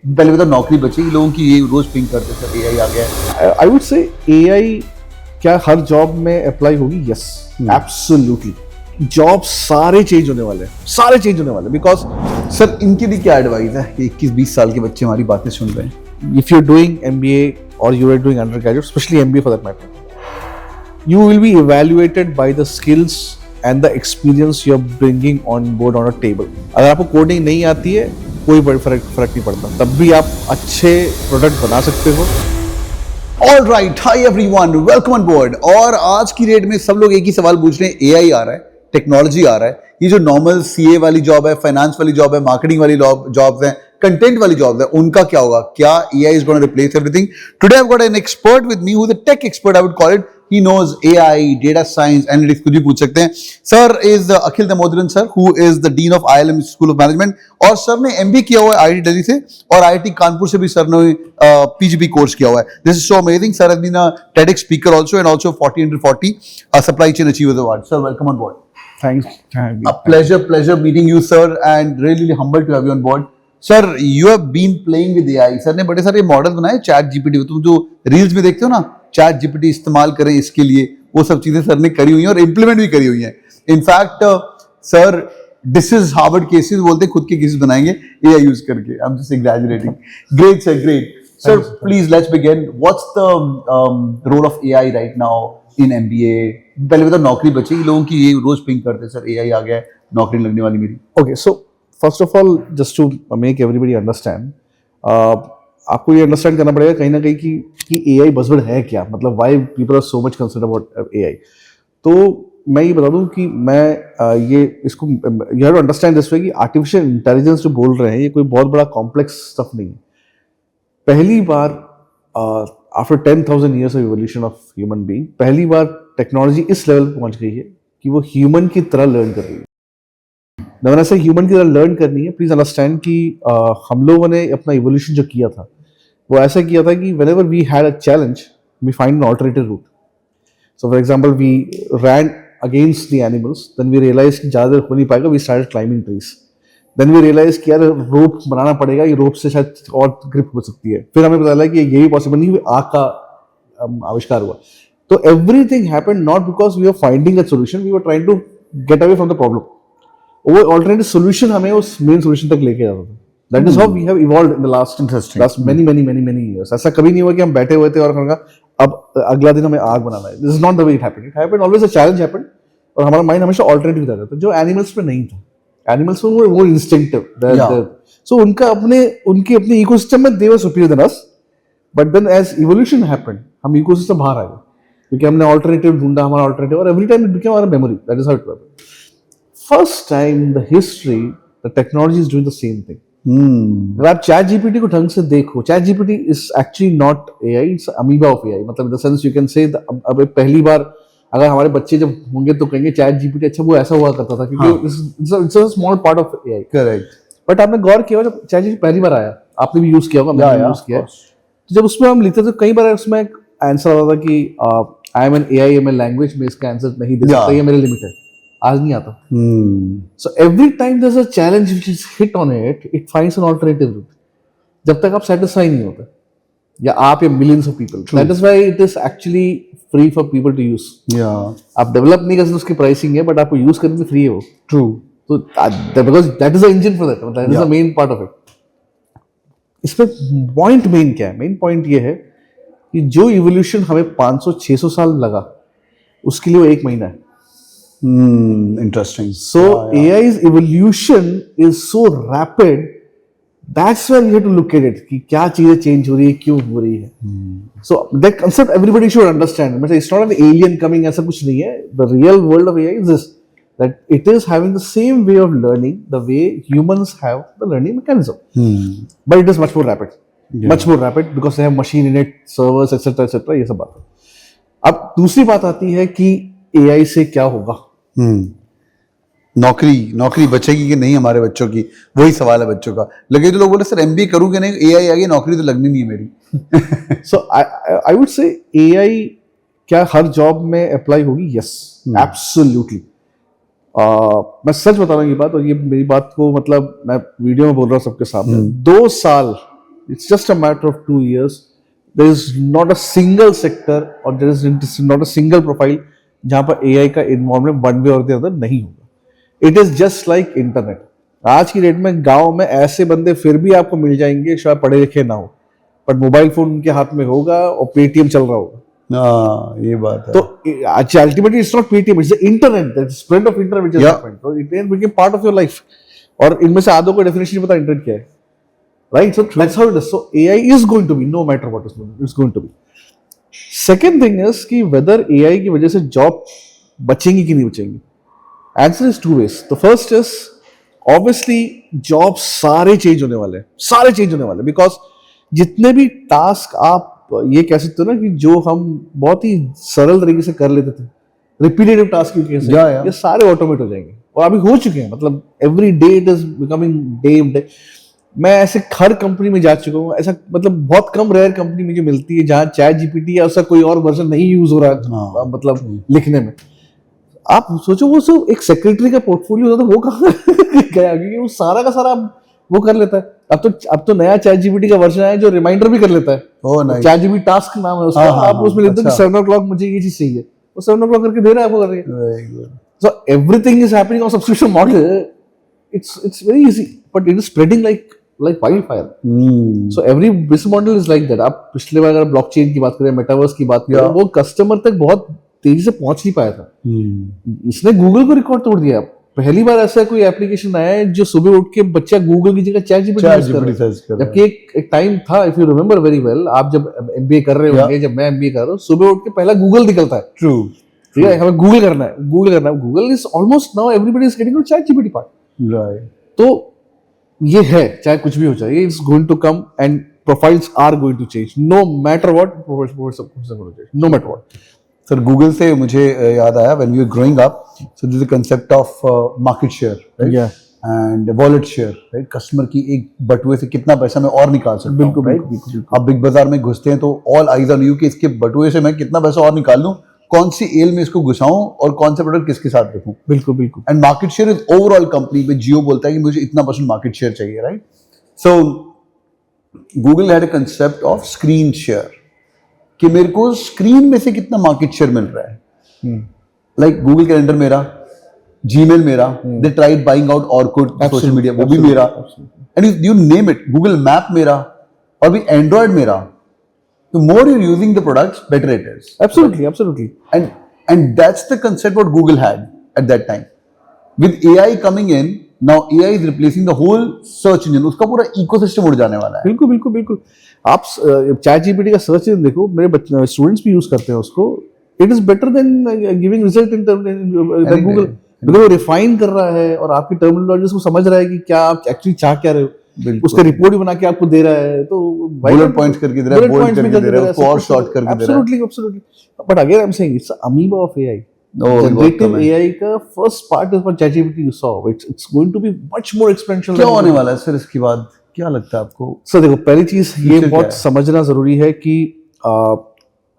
पहले बता नौकरी बचेगी लोगों की, ये रोज पिंग करते सर एआई आ गया है। आई वुड से एआई क्या हर जॉब में अप्लाई होगी? Yes, absolutely. जॉब सारे चेंज होने वाले हैं, सारे चेंज होने वाले हैं बिकॉज सर इनके लिए क्या एडवाइस है कि 21-20 साल के बच्चे हमारी बातें सुन रहे हैं? if you're doing MBA or you are doing undergraduate, especially MBA for that matter, you will be evaluated by the skills and the experience you are bringing on board on a table. अगर आपको coding नहीं आती है कोई फर्क नहीं पड़ता, तब भी आप अच्छे प्रोडक्ट बना सकते हो। All right, high everyone, welcome on board. और आज की डेट में सब लोग एक ही सवाल पूछ रहे हैं, एआई आ रहा है, टेक्नोलॉजी आ रहा है, ये जो नॉर्मल सीए वाली जॉब है, फाइनेंस वाली जॉब है, मार्केटिंग वाली जॉब्स हैं, कंटेंट वाली जॉब्स है, उनका क्या होगा? क्या AI is gonna replace everything? Today I have got an expert with me who is a tech expert, I would call it. He knows AI, data science, analytics, कुछ भी पूछ सकते हैं। Sir is Akhil Damodaran sir, who is the dean of IIM school of management, और sir ने MBA किया हुआ है IIT दिल्ली से, और IIT कानपुर से भी सर ने PGP कोर्स किया हुआ है। This is so amazing. Sir has been a TEDx speaker also, and also 40 under 40 supply chain achievers award. Sir, welcome on board. Thanks. A pleasure meeting you, sir, and really humbled to have you on board. Sir, you have been playing with AI. Sir ने बड़े सारे model बनाए, chat GPT, तुम जो reels में देखते हो ना, चैट जीपीटी इस्तेमाल करें इसके लिए, वो सब चीजें सर ने करी हुई हैं और इम्प्लीमेंट भी करी हुई हैं। In fact sir this is Harvard cases बोलते हैं, खुद के केसेस बनाएंगे एआई यूज करके। I am just exaggerating. Great sir, great sir. Please let's begin. What's the role of AI right now in MBA? पहले बता नौकरी बचेगी लोगों की, ये रोज पिंग करते सर एआई आ गया है, नौकरी लगने वाली मेरी। Okay, so first of all, just to make everybody understand, आपको ये अंडरस्टैंड करना पड़ेगा कहीं ना कहीं कि AI बज़वर्ड है क्या, मतलब why people are so much concern about AI। तो मैं ये बता दूं कि मैं ये इसको you have to understand this way कि आर्टिफिशियल इंटेलिजेंस जो बोल रहे हैं ये कोई बहुत बड़ा कॉम्प्लेक्स स्टफ नहीं है। पहली बार after 10,000 years of evolution of human being, पहली बार टेक्नोलॉजी इस लेवल पर पहुंच गई है कि वो ह्यूमन की तरह लर्न कर रही है। जब ऐसे ह्यूमन की तरह लर्न करनी है, प्लीज अंडरस्टैंड कि हम लोगों ने अपना इवोल्यूशन जो किया था वो ऐसा किया था कि whenever we had a challenge, we find an alternative route. So for example, we ran against the animals, then we realized कि ज़्यादा देर हो नहीं पाएगा, we started climbing trees. Then we realized कि यार रोप बनाना पड़ेगा, ये रोप से शायद और ग्रिप हो सकती है। फिर हमें पता लगा कि ये भी पॉसिबल नहीं, आग का आविष्कार हुआ। तो everything happened not because we were finding a solution, we were trying to get away from the problem. वो ऑल्टरनेटिव सोल्यूशन हमें उस मेन सोल्यूशन तक लेके जाता था। That is how we have evolved in the last many years. ऐसा कभी नहीं हुआ कि हम बैठे हुए थे और कहा अब अगला दिन हमें आग बनाना है। This is not the way it happened. It happened always, a challenge happened, और हमारा माइंड हमेशा ऑल्टरनेटिव था जो एनिमल्स पे नहीं था। एनिमल्स में वो इंस्टिंक्टिव, सो उनके अपने इकोसिस्टम में they were superior than us, but then as evolution happened हम इकोसिस्टम बाहर आ गए क्योंकि हमने ऑल्टरनेटिव ढूंढा, हमारा ऑल्टरनेटिव, और every time it became our memory. That is how it works. First time in the history, the technology is doing the same thing. अगर आप चैट जीपीटी को ढंग से देखो, chat GPT is actually not AI, it's amoeba of AI. मतलब in the sense you can say अब पहली बार अगर हमारे बच्चे जब होंगे तो कहेंगे चैट जीपीटी, अच्छा वो ऐसा हुआ करता था क्योंकि it's a small part of AI. Correct. But आपने गौर किया जब चैट जीपीटी पहली बार आया, आपने भी यूज किया होगा, मैंने यूज किया, तो जब उसमें हम लिखते थे कई बार उसमें एक आंसर आता था कि I am N AI/ML language में इसका आंसर नहीं दे सकता, ये मेरे लिमिट है, आज नहीं आता। So every time there is a challenge which is hit on it, it finds an alternative route. जब तक आप सेटिस्फाई नहीं होते, या आप या millions of people, that is why it is actually free for people to use. आप develop नहीं कर सकते, उसकी प्राइसिंग है, बट आपको यूज करने में फ्री है वो। ट्रू। तो because that is the engine for that, that is the main part of it. इसमें पॉइंट मेन क्या है? मेन पॉइंट ये है कि जो इवोल्यूशन हमें 500-600 साल लगा, उसके लिए वो 1 महीना है। Interesting. So AI's evolution is so rapid. That's where you have to look at it. कि क्या चीजें चेंज हो रही है, क्यों हो रही है. So that concept everybody should understand. मतलब it's not an alien coming, ऐसा कुछ नहीं है. The real world of AI is this, that it is having the same way of learning, the way humans have the learning mechanism. But it is much more rapid. Much more rapid because they have machine in it, servers, etc. ये सब बात है. अब दूसरी बात आती है कि AI से क्या होगा. नौकरी बचेगी कि नहीं हमारे बच्चों की, वही सवाल है बच्चों का। लगे तो लोग बोले सर MBA करूँ कि नहीं, AI आ गई, नौकरी तो लगनी नहीं है मेरी। So I would say AI क्या हर जॉब में अप्लाई होगी? Yes, absolutely. मैं सच बता रहा हूँ ये बात, और ये मेरी बात को मतलब मैं वीडियो में बोल रहा हूँ सबके सामने। 2 साल It's just a matter of 2 years. There is not a single sector or there is not a single profile जहाँ पर AI का इन्वॉल्वमेंट वन वे और द अदर नहीं होगा. It is just like internet. आज की डेट में गांव में ऐसे बंदे फिर भी आपको मिल जाएंगे शायद पढ़े लिखे ना हो, बट मोबाइल फोन उनके हाथ में होगा और पेटीएम चल रहा होगा. हाँ, ये बात है. तो ultimately it's not Paytm, it's the internet, that spread of internet which has happened. So internet became part of your life. और इनमें से आधों को डेफिनेशन नहीं पता इंटरनेट क्या है, right? So that's how it is. So AI is going to be, no matter what it's going to be. Second thing is कि whether AI की वजह से जॉब बचेंगी कि नहीं बचेंगी. Answer is two ways. The first is obviously job सारे change होने वाले हैं, सारे चेंज होने वाले, बिकॉज जितने भी टास्क आप ये कह सकते हो ना कि जो हम बहुत ही सरल तरीके से कर लेते थे, रिपीटेटिव टास्क की केस ये सारे ऑटोमेट हो जाएंगे और अभी हो चुके हैं. मतलब every day it is becoming day. मैं ऐसे हर कंपनी में जा चुका हूँ. ऐसा मतलब बहुत कम रेयर कंपनी मुझे मिलती है जहाँ चैट जीपीटी या उसका कोई और वर्जन नहीं यूज हो रहा है, मतलब लिखने में. आप सोचो वो सिर्फ एक सेक्रेटरी का पोर्टफोलियो होता था, वो कहाँ गया, क्योंकि वो सारा का सारा वो कर लेता है. अब तो नया चैट जीपीटी का वर्जन है जो रिमाइंडर भी कर लेता है. चैट जीपीटी टास्क नाम है उसका. आप उसमें लिखते हो 7 o'clock मुझे ये चीज चाहिए, वो 7 o'clock करके दे रहा है, वो कर रही है. So everything is happening on subscription model. It's very easy but it is spreading like wildfire. So every business model is like that. आप पिछले बार अगर ब्लॉकचेन की बात करें, मेटावर्स की बात करें, वो कस्टमर तक बहुत तेजी से पहुंच नहीं पाया था. इसने गूगल को रिकॉर्ड तोड़ दिया. पहली बार ऐसा कोई एप्लीकेशन आया है जो सुबह उठ के बच्चा गूगल की जगह चैट जीपीटी यूज कर रहा है. जबकि एक टाइम था, if you remember very well, आप जब एमबीए कर रहे होंगे, जब मैं एमबीए कर रहा हूँ, सुबह उठ के पहला गूगल निकलता है. ट्रू. ठीक है, हमें गूगल करना है, Google is almost now everybody is getting to chat GPT part. Right. तो ये है, चाहे कुछ भी हो जाए, it's going to come and profiles are going to change no matter what. No matter what. Sir, Google से मुझे याद आया, when we were growing up, so this is the concept of market share, right, and wallet share, right. Customer की एक बटुए से कितना पैसा मैं और निकाल सकता हूं. बिल्कुल. आप बिग बाजार में घुसते हैं तो ऑल आईज ऑन यू कि इसके बटुए से मैं कितना पैसा और निकाल लूं, कौन सी एल में इसको घुसाऊं और कौन सा प्रोडक्ट किसके साथ रखूं. बिल्कुल. And market share is overall company में. जियो बोलता है कि मुझे इतना % मार्केट शेयर चाहिए, right. So Google had a concept of screen share, कि मेरे को स्क्रीन में से कितना मार्केट शेयर मिल रहा है. लाइक गूगल कैलेंडर मेरा, जीमेल मेरा, they tried buying out Orkut, social media वो भी मेरा, and you name it, Google map मेरा, और भी एंड्रॉइड मेरा. The more you're using the products, better it is. Absolutely. And that's the concept what Google had at that time. With AI coming in, now AI is replacing the whole search engine. उसका पूरा ecosystem उड़ जाने वाला है. बिल्कुल. आप chat GPT का search engine देखो, मेरे स्टूडेंट्स भी यूज करते हैं उसको. It is better than giving result in Google, because वो रिफाइन कर रहा है और आपकी टर्मिनोलॉजी को समझ रहा है कि क्या आप एक्चुअली चाह क्या रहे हो. उसका रिपोर्ट भी बना के आपको दे रहा है, तो बुलेट पॉइंट्स करके दे रहा है, बोल्ड करके दे रहा है, उसको और शॉर्ट करके दे रहा है. Absolutely. But again I'm saying it's amoeba of AI. Generative AI का first part is what ChatGPT you saw. It's going to be much more exponential. क्या होने वाला है सर इसके बाद, क्या लगता है आपको? सर देखो, पहली चीज ये बहुत समझना जरूरी है कि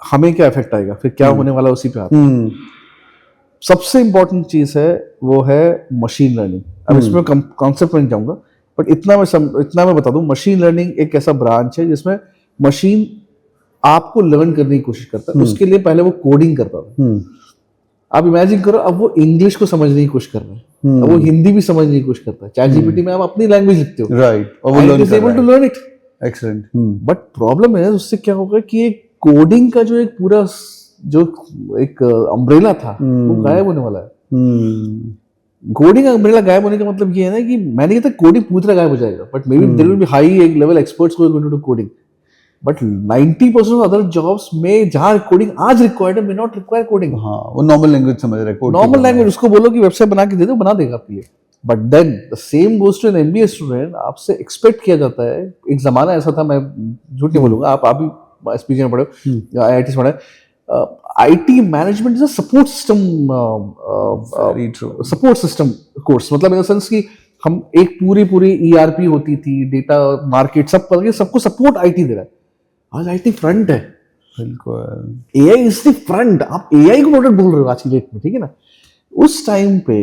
हमें क्या इफेक्ट आएगा, फिर क्या होने वाला है उसी पे आता है. सबसे इंपॉर्टेंट चीज है वो है मशीन लर्निंग. अब इसमें कॉन्सेप्ट में जाऊंगा, बट इतना मैं बता दूं, मशीन लर्निंग एक ऐसा ब्रांच है जिसमें मशीन आपको लर्न करने की कोशिश करता है. उसके लिए पहले वो कोडिंग करता था. आप इमेजिन करो, अब वो इंग्लिश को समझने की कोशिश कर रहा है, अब वो हिंदी भी समझने की कोशिश करता है. चैट जीपीटी में आप अपनी लैंग्वेज लिखते हो, राइट, और वो able to learn it. Excellent. But problem है उससे क्या होगा कि एक कोडिंग का जो एक पूरा जो एक अम्ब्रेला था वो गायब होने वाला है. कोडिंग अम्ब्रेला गायब होने का मतलब ये है ना कि मैंने कहता कोडिंग पूरी तरह गायब हो जाएगा, but may be there will be high level experts who are going to do coding. But 90% of other jobs में जहां कोडिंग आज रिक्वायर्ड है, मे नॉट रिक्वायर कोडिंग. हाँ, वो नॉर्मल लैंग्वेज समझ रहा है. नॉर्मल लैंग्वेज, उसको बोलो कि वेबसाइट बना के दे दो, बना देगा आपके लिए. But then the same goes to an MBA student. आपसे एक्सपेक्ट किया जाता है, एक जमाना ऐसा था, मैं झूठ नहीं बोलूंगा, आप भी एसपीजी में पढ़े हो, आईआईटी में पढ़े, IT management is a support system course. मतलब इन द सेंस कि हम एक पूरी ईआरपी होती थी, डेटा मार्केट सबको सपोर्ट आईटी दे रहा है. आज आईटी फ्रंट है. बिल्कुल. AI is the front. आप एआई को प्रोडक्ट बोल रहे हो आज की डेट में, ठीक है ना. उस टाइम पे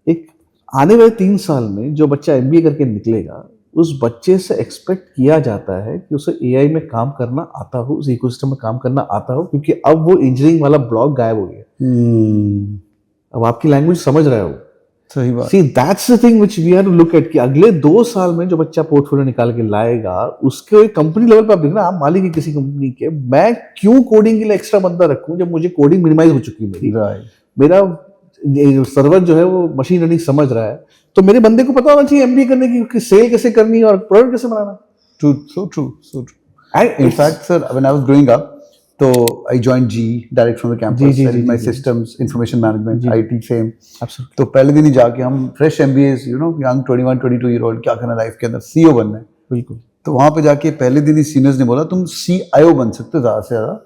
एक आने वाले 3 साल में जो बच्चा एमबीए करके निकलेगा, उस बच्चे से एक्सपेक्ट किया जाता है कि उसे एआई में काम करना आता हो, उस इकोसिस्टम में काम करना आता हो, क्योंकि अब वो इंजीनियरिंग वाला ब्लॉक गायब हो गया। अब आपकी लैंग्वेज समझ रहा है वो। सही बात। See that's the thing which we have to look at कि अगले 2 साल में जो बच्चा पोर्टफोलियो निकाल के लाएगा, उसके कंपनी लेवल पे आप देखना, आप मालिक है किसी कंपनी के, मैं क्यों कोडिंग के लिए एक्स्ट्रा बंदा रखूं जब मुझे कोडिंग मिनिमाइज हो चुकी है मेरी। राइट। मेरा सर्वर जो है वो मशीन लर्निंग समझ रहा है, तो मेरे बंदे को पता होना चाहिए एमबीए करने की सेल कैसे करनी है और प्रोडक्ट कैसे बनाना। True, so true, so true. And in fact, sir, when I was growing up, so I joined GE direct from the campus. I did my systems, information management, IT same. Absolutely. तो पहले दिन ही जाके हम fresh MBAs, you know, young 21, 22 year old, क्या करना life के अंदर, CEO बनना है। बिल्कुल। तो वहाँ पे जाके पहले दिन ही सीनियर्स ने बोला तुम CIO बन सकते हो ज़्यादा से ज़्यादा।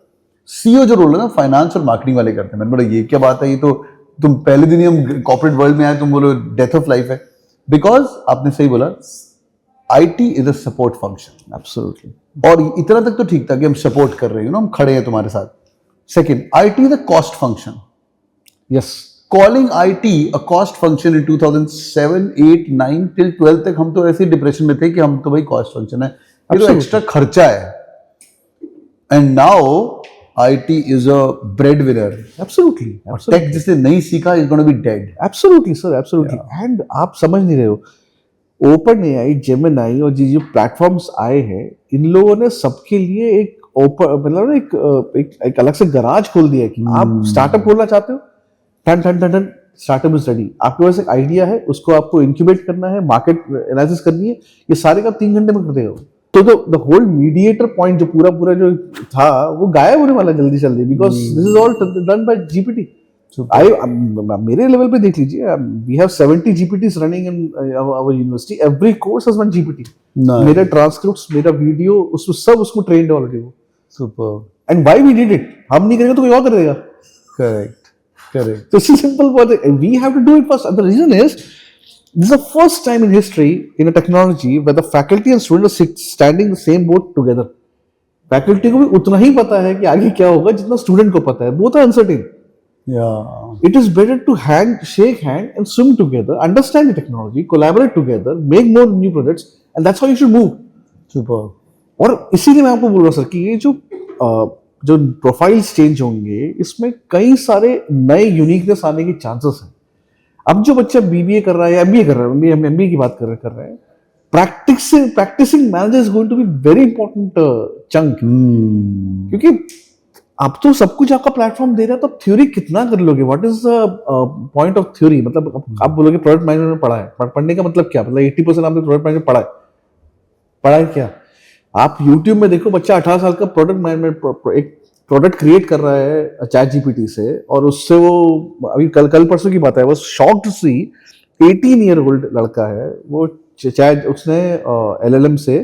CEO जो रोल है ना फाइनेंस और मार्केटिंग वाले करते हैं। मैंने बोला ये क्या बात है, ये तो तुम पहले दिन ही हम कॉर्पोरेट वर्ल्ड में आए, तुम बोलो डेथ ऑफ लाइफ है। बिकॉज आपने सही बोला, IT is a support function. Absolutely. और इतना तक तो ठीक था कि हम सपोर्ट कर रहे हैं, हम खड़े हैं तुम्हारे साथ। Second, IT is a cost function. Yes. Calling IT a cost function in 2007, 8, 9 till 12 तक हम तो ऐसे डिप्रेशन में थे कि हम तो भाई कॉस्ट फंक्शन है, ये तो एक्स्ट्रा खर्चा है। And now IT is a breadwinner. Absolutely. Tech जिसने नहीं सीखा is going to be dead. Absolutely, sir. Absolutely. And आप समझ नहीं रहे हो, ओपन एआई, जेमिनाई और जो प्लेटफॉर्म्स आए हैं, इन लोगों ने सबके लिए एक ओपन, मतलब एक अलग से गराज खोल दिया है कि आप स्टार्टअप खोलना चाहते हो, टन टन टन टन स्टार्टअप इज रेडी। आपके पास एक आइडिया है, उसको आपको इंक्यूबेट करना है, मार्केट एनालिसिस करनी है, ये सारे काम 3 घंटे में कर देगा। तो द होल मीडिएटर पॉइंट जो पूरा जो था वो गायब होने वाला जल्दी जल्दी, because this is all done by GPT. मेरे लेवल पे देख लीजिए, we have 70 GPTs running in our university, every course has one GPT. मेरा ट्रांसक्रिप्ट्स, मेरा वीडियो, उसको ट्रेन्ड ऑलरेडी वो। Super. And why we did it? हम नहीं करेंगे तो कोई और कर देगा। Correct. So it's simple, but we have to do it first. And the reason is, this is the first time in history in a technology where the faculty and students are standing in the same boat together. Faculty को भी उतना ही पता है कि आगे क्या होगा जितना स्टूडेंट को पता है। Both are uncertain. Yeah. It is better to shake hand and swim together, understand the technology, collaborate together, make more new projects, and that's how you should move. Super. और इसीलिए मैं आपको बोल रहा हूँ सर कि ये जो प्रोफाइल्स चेंज होंगे, इसमें कई सारे नए यूनिकनेस आने की चांसेस हैं। अब जो बच्चा बीबीए कर रहा है या एमबीए कर रहा है, हम एमबीए की बात कर रहे हैं, practising manager is going to be very important chunk. क्योंकि अब तो सब कुछ आपका प्लेटफॉर्म दे रहा है, तो आप थ्योरी कितना कर लोगे? What is the point of theory? मतलब आप बोलोगे प्रोडक्ट मैनेजमेंट में पढ़ा है, पढ़ने का मतलब क्या? मतलब 80% आपने प्रोडक्ट मैनेजमेंट पढ़ा है क्या? आप YouTube में देखो, बच्चा 18 साल का प्रोडक्ट मैनेजमेंट एक प्रोडक्ट क्रिएट कर रहा है चैट जीपीटी से, और उससे वो अभी कल परसों की बात है, वो शॉक्ड सी 18 ईयर ओल्ड लड़का है, वो चैट उसने LLM से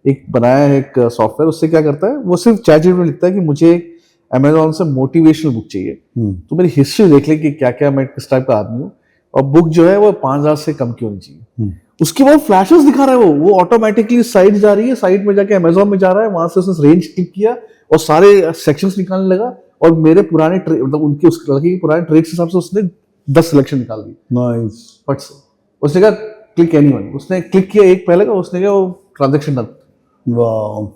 एक बनाया है एक सॉफ्टवेयर। उससे क्या करता है, वो सिर्फ चैट जीपीटी में लिखता है कि मुझे अमेजोन से मोटिवेशनल बुक चाहिए, तो मेरी हिस्ट्री देख ले कि क्या क्या मैं किस टाइप का आदमी हूँ, और बुक जो है वो 5000 से कम की होनी चाहिए। उसके बाद फ्लैशेस दिखा रहा है, वो ऑटोमेटिकली साइट जा रही है, साइट में जाके अमेजोन में जा रहा है, वहां से उसने रेंज क्लिक किया और सारे सेक्शंस निकालने लगा, और मेरे पुराने मतलब उनके उस लड़के के पुराने ट्रेड्स के हिसाब से उसने 10 सिलेक्शन निकाल दी। नाइस। बट उसने कहा क्लिक एनीवन, उसने क्लिक किया एक पहले का, उसने कहा वो transaction done. Wow.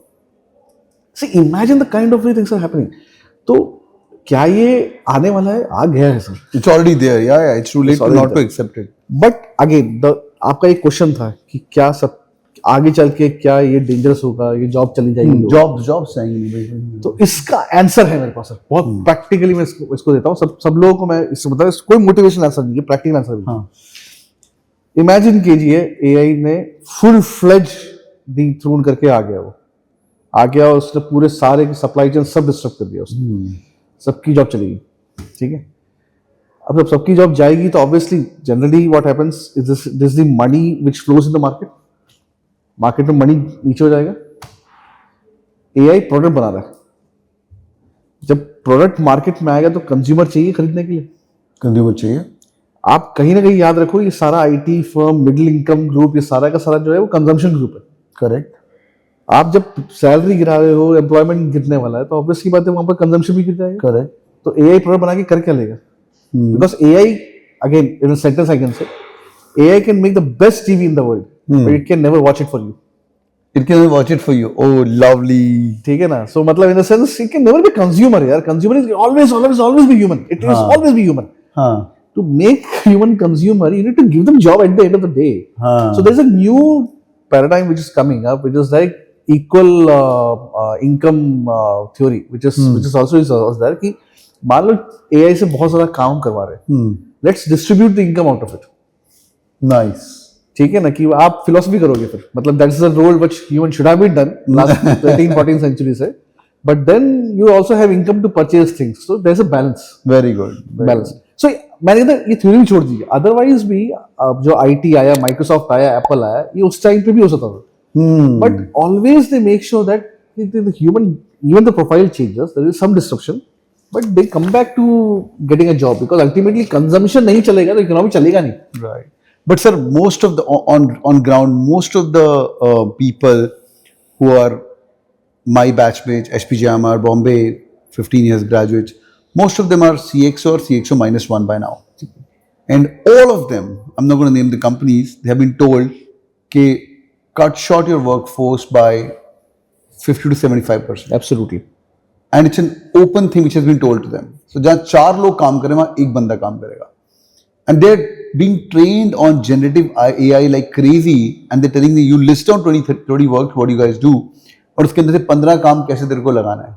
See imagine the kind of things are happening. तो क्या ये आने वाला है? आ गया है सर, इट्स ऑलरेडी देयर। या it's too late not to accept it. But again आपका एक क्वेश्चन था कि क्या सब आगे चल के क्या ये डेंजरस होगा, ये जॉब चली जाएगी, जॉब जाएंगी। तो इसका आंसर है मेरे पास सर, बहुत प्रैक्टिकली मैं इसको देता हूँ सब लोगों को। मैं इसको मतलब कोई मोटिवेशन आंसर नहीं है, प्रैक्टिकल आंसर भी। हाँ। इमेजिन कीजिए एआई ने फुल फ्लेज डिथ्रोन करके आ गया और उसने पूरे सारे सप्लाई चेन सब डिस्टर्ब कर दिया उसने, सबकी जॉब चली गई। ठीक है, अब जब सबकी जॉब जाएगी तो obviously generally what happens is this the money which flows in the market में मनी नीचे हो जाएगा। एआई प्रोडक्ट बना रहा है, जब प्रोडक्ट मार्केट में आएगा तो कंज्यूमर चाहिए खरीदने के लिए, कंज्यूमर चाहिए। आप कहीं ना कहीं याद रखो, ये सारा IT firm, middle income group, ये सारा का सारा जो है वो कंजम्पशन ग्रुप है। करेक्ट। आप जब सैलरी गिरा रहे हो, एम्प्लॉयमेंट गिरने वाला है, तो ऑब्वियसली बात है वहां पर कंजम्पशन भी गिर जाएगा। करेक्ट। तो एआई प्रोडक्ट बना के कर क्या लेगा? Because AI, again in a sentence I can say, AI can make the best TV in the world, but it can never watch it for you. It can watch it for you. Oh, lovely. ठीक है ना? So मतलब in the sense it can never be consumer यार. Consumer is always be human. It is always be human. हाँ. To make human consumer, you need to give them job at the end of the day. हाँ. So there's a new paradigm which is coming up, which is like equal income theory, which is also is there कि मान लो AI से बहुत सारा काम करवा रहे हैं. Let's distribute the income out of it. Nice. ठीक है ना कि आप फिलोसफी करोगे फिर मतलब that is the role which human should have been done last 13-14 century से but then you also have income to purchase things so there is a balance very good balance so मैंने कहा ये theory भी छोड़ दीजिए otherwise भी अब जो आईटी आया माइक्रोसॉफ्ट आया एप्पल आया ये उस टाइम पे भी हो सकता था but always they make sure that the human even the profile changes there is some disruption but they come back to getting a job because ultimately consumption नहीं चलेगा तो इकोनॉमी चलेगा नहीं right. But sir, most of the on ground, most of the people who are my batchmates, HPJMR, Bombay, 15 years graduates, most of them are CXO or CXO -1 by now. And all of them, I'm not going to name the companies, they have been told, "Ke cut short your workforce by 50 to 75%." Absolutely And it's an open thing which has been told to them. So जहाँ 4 लोग काम करें वहाँ एक बंदा काम करेगा. And they're being trained on generative AI like crazy and they're telling me you list down 20 work what you guys do और उसके अंदर से 15 काम कैसे तेरे को लगाना है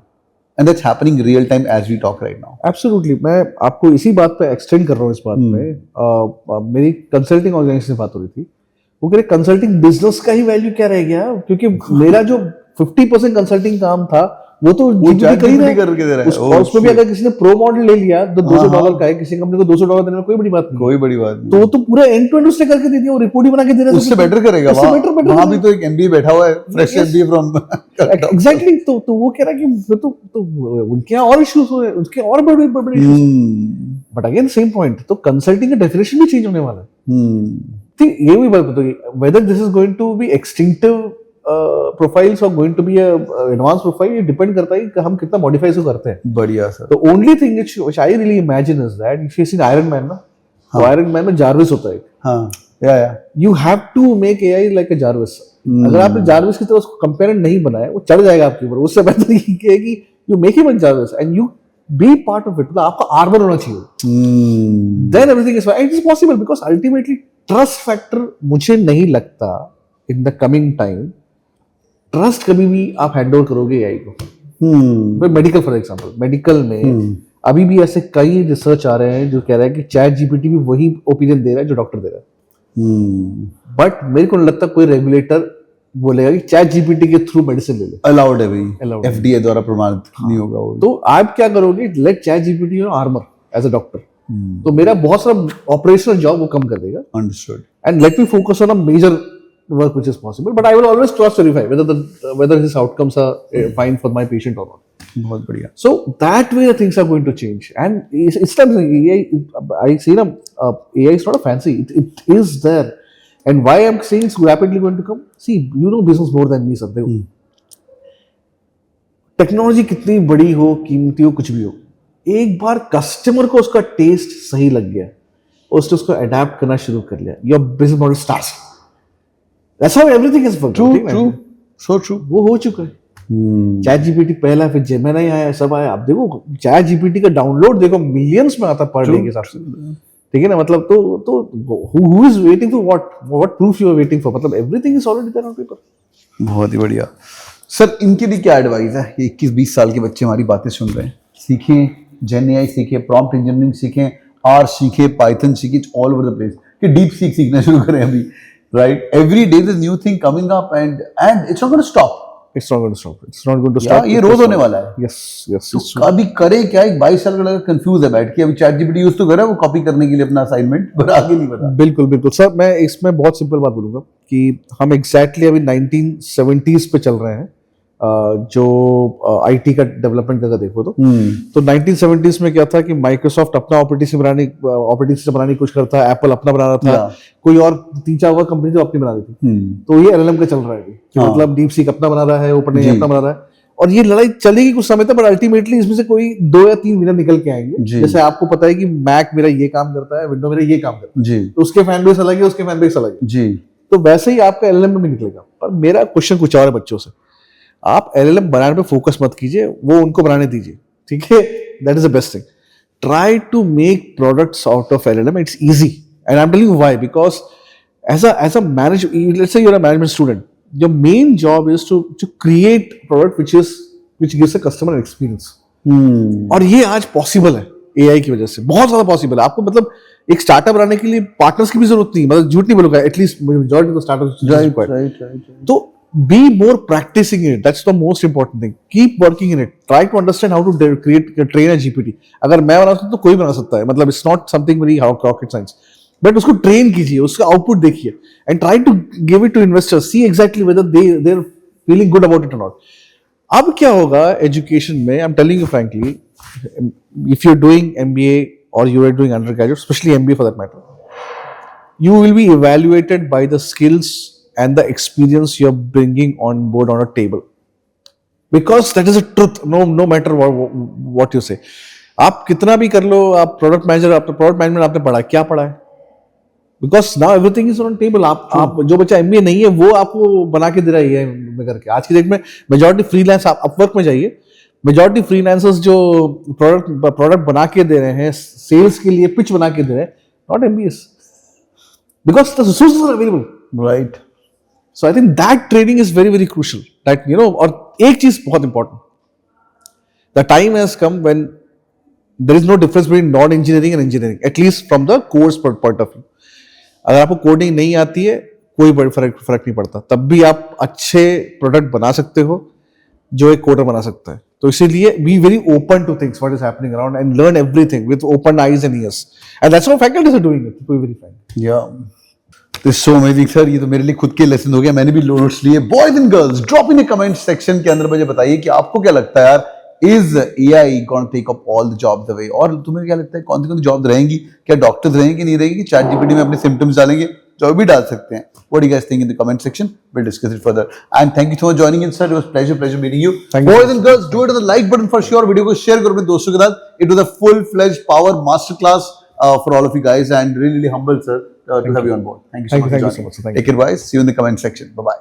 and that's happening real time as we talk right now. Absolutely मैं आपको इसी बात पे एक्सटेंड कर रहा हूँ इस बात में मेरी कंसल्टिंग ऑर्गेनाइजेशन से बात हो रही थी वो कह रहे कंसल्टिंग बिजनेस का ही वैल्यू क्या रह गया क्योंकि मेरा जो 50% कंसल्टिंग काम था वो तो GPT करके दे रहा है और उसमें भी अगर किसी ने प्रो मॉडल ले लिया तो $200 का है किसी कंपनी को $200 देने में कोई बड़ी बात नहीं कोई बड़ी बात नहीं तो वो तो पूरा एंड टू एंड उसने करके दे दिया वो रिपोर्ट ही बना के दे रहा है उससे बेटर करेगा वहाँ भी तो एक MBA बैठा हुआ है फ्रेश MBA फ्रॉम एग्जैक्टली तो वो कह रहा है कि तो उनके यहाँ और इश्यूज हो रहे हैं उनके और बड़े बड़े issues but again same point तो कंसल्टिंग का डेफिनेशन भी चेंज होने वाला है ठीक ये भी बात बताइए whether this is going to be extinctive profiles are going to be a advanced profile ये डिपेंड करता है कि हम कितना मॉडिफाई इसको करते हैं बढ़िया sir the only thing which I really imagine is that if you see Iron Man ना तो Iron Man में Jarvis होता है हाँ या you have to make AI like a Jarvis अगर आपने Jarvis की तरह उसको कंपेरेंट नहीं बनाया वो चढ़ जाएगा आपके ऊपर उससे बेहतर ये है कि you make him a Jarvis and you be part of it मतलब आपका आर्मर होना चाहिए then everything is fine it is possible because ultimately trust factor मुझे नहीं लगता in the coming time trust कभी भी आप हैंड ओवर करोगे एआई को मेडिकल फॉर एग्जांपल मेडिकल में अभी भी ऐसे कई रिसर्च आ रहे हैं जो कह रहा है कि चैट जीपीटी भी वही ओपिनियन दे रहा है जो डॉक्टर दे रहा है बट मेरे को नहीं लगता कोई रेगुलेटर बोलेगा कि चैट जीपीटी के थ्रू मेडिसिन ले ले अलाउड है भाई FDA द्वारा प्रमाणित नहीं होगा वो तो आप क्या करोगे let chat GPT armour as a doctor तो मेरा बहुत सारा ऑपरेशनल जॉब वो कम कर देगा understood and let me focus on a major work which is possible but I will always cross verify whether his outcomes are fine for my patient or not बहुत बढ़िया so that way the things are going to change and it's time I see na AI is not a fancy it is there and why I'm saying it's rapidly going to come see you know business more than me sir technology कितनी बड़ी हो कीमती हो कुछ भी हो एक बार customer को उसका टेस्ट सही लग गया उसने उसको अडैप्ट करना शुरू कर लिया your business model starts That's how everything is working. True. So true. वो हो चुका है चैट जीपीटी पहला फिर जेमिनी आया सब आया अब देखो चैट जीपीटी का डाउनलोड देखो मिलियंस में आता पर डे के हिसाब से ठीक है ना मतलब तो who is waiting for what proof you are waiting for मतलब everything is already there on paper बहुत ही बढ़िया सर इनके लिए क्या एडवाइस है 21-20 साल के बच्चे हमारी बातें सुन रहे हैं सीखें जेन एआई सीखें प्रॉम्प्ट इंजीनियरिंग सीखें R सीखें पाइथन सीखें ऑल ओवर द प्लेस कि डीप सीखना शुरू करें अभी right every day there's new thing coming up and it's not going to stop it's not going to stop ये रोज होने वाला है yes तो अभी करे क्या एक 22 साल का लड़का कंफ्यूज है बैठ के अभी चैट जीपीटी यूज तो कर रहा है वो कॉपी करने के लिए अपना असाइनमेंट पर आगे नहीं बढ़ा बिल्कुल सर मैं इसमें बहुत सिंपल बात बोलूंगा कि हम एग्जैक्टली अभी 1970s पे चल रहे हैं जो आईटी का डेवलपमेंट अगर देखो तो 1970s में क्या था कि माइक्रोसॉफ्ट अपना ऑपरेटिंग सिस्टम बनाने की कोशिश करता है एप्पल अपना बना रहा था कोई और 3-4 और कंपनी तो अपनी बना रही थी तो ये एलएलएम का चल रहा है कि मतलब डीपसीक अपना बना रहा है ओपन एआई अपना बना रहा है और ये लड़ाई चलेगी कुछ समय तक बट अल्टीमेटली इसमें से कोई 2 या 3 विनर निकल के आएंगे जैसे आपको पता है कि मैक मेरा ये काम करता है विंडो मेरा ये काम करता है जी तो उसके फैन बेस अलग है उसके फैन बेस अलग है जी तो वैसे ही आपका एलएलएम में भी निकलेगा। पर मेरा क्वेश्चन कुछ और है बच्चों से, आप एलएलएम बनाने पे फोकस मत कीजिए, वो उनको बनाने दीजिए, ठीक है? That is the best thing. Try to make products out of LLM. It's easy, and I'm telling you why. Because as a manager, let's say you're a management student, your main job is to create product which gives a customer an experience. और ये आज possible है AI की वजह से, बहुत ज्यादा possible है। आपको मतलब एक स्टार्टअप बनाने के लिए पार्टनर्स की भी जरूरत नहीं, मतलब झूठ नहीं बोलूंगा, एटलीस्ट मेजॉरिटी ऑफ स्टार्टअप। तो be more practicing in it. That's the most important thing. Keep working in it. Try to understand how to train a GPT. अगर मैं बना सकता हूँ तो कोई बना सकता है, मतलब it's not something very rocket science. But उसको ट्रेन कीजिए, उसका आउटपुट देखिए, and try to give it to investors. See exactly whether they're feeling good about it or not. अब क्या होगा एजुकेशन में, I'm telling you frankly, if you're doing MBA or you are doing undergraduate, especially MBA for that matter, you will be evaluated by the skills and the experience you're bringing on board on a table, because that is a truth. No matter what you say, आप कितना भी कर लो, आप product management आपने पढ़ा, क्या पढ़ा है? Because now everything is on table. आप जो बच्चा एमबीए नहीं है वो आपको बना के दे रहा है में करके। आज की डेट में मेजॉरिटी फ्रीलांस, आप अपवर्क में जाइए, मेजॉरिटी फ्रीलांसर्स जो प्रोडक्ट बना के दे रहे हैं, सेल्स के लिए पिच बना के दे रहे हैं, not MBAs, because the resources are available, right? So I think that training is very, very crucial. That, you know, और एक चीज बहुत important, the time has come when there is no difference between non-engineering and engineering, at least from the course point of view. अगर आपको coding नहीं आती है, कोई बड़ा फर्क नहीं पड़ता, तब भी आप अच्छे प्रोडक्ट बना सकते हो जो एक कोडर बना सकता है। तो इसीलिए be very open to things what is happening around and learn everything with open eyes and ears, and that's how faculties are doing it, to be very frank. Yeah. This is so amazing sir, ये तो मेरे लिए खुद के lesson हो गया, मैंने भी नोट्स लिए। Boys and girls, drop in A comment section के अंदर मुझे बताइए कि आपको क्या लगता है यार, is AI gonna take up all the jobs away? और तुम्हें क्या लगता है कौन सी जॉब रहेंगी? क्या डॉक्टर्स रहेंगे, नहीं रहेंगी? चैट जीपीटी में अपने सिम्टम्स डालेंगे, जो भी डाल सकते हैं। What do you guys think in the comment section? Will discuss it further, and thank you so much joining in sir, it was pleasure meeting you. Boys and girls, do it the like button for sure, video को share करो अपने दोस्तों के साथ। It was a full fledged power master class for all of you guys, and really humbled sir to have you on board. Thank you so much. Thank you so much. Take care, guys. See you in the comment section. Bye bye.